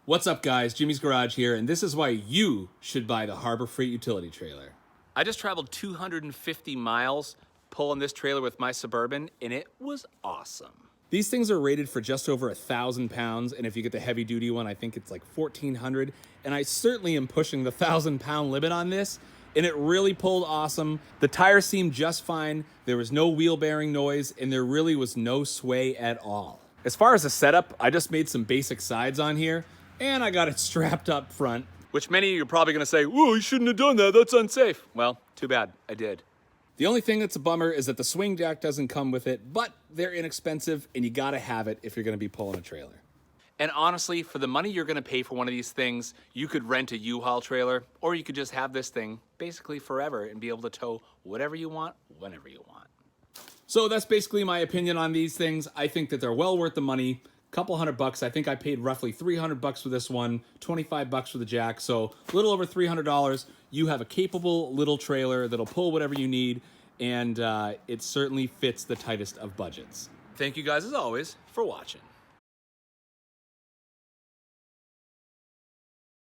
What's up, guys? Jimmy's Garage here, and this is why you should buy the Harbor Freight utility trailer. I just traveled 250 miles pulling this trailer with my Suburban, and it was awesome. These things are rated for just over 1,000 pounds, and if you get the heavy duty one, I think it's like 1,400, and I certainly am pushing the 1,000-pound limit on this, and it really pulled awesome. The tires seemed just fine, there was no wheel bearing noise, and there really was no sway at all. As far as the setup, I just made some basic sides on here, and I got it strapped up front, which many of you are probably gonna say, "Whoa, you shouldn't have done that, that's unsafe." Well, too bad, I did. The only thing that's a bummer is that the swing jack doesn't come with it, but they're inexpensive and you gotta have it if you're gonna be pulling a trailer. And honestly, for the money you're gonna pay for one of these things, you could rent a U-Haul trailer, or you could just have this thing basically forever and be able to tow whatever you want, whenever you want. So that's basically my opinion on these things. I think that they're well worth the money. Couple $100. I think I paid roughly $300 for this one, $25 for the jack, so a little over $300. You have a capable little trailer that'll pull whatever you need, and it certainly fits the tightest of budgets. Thank you guys, as always, for watching.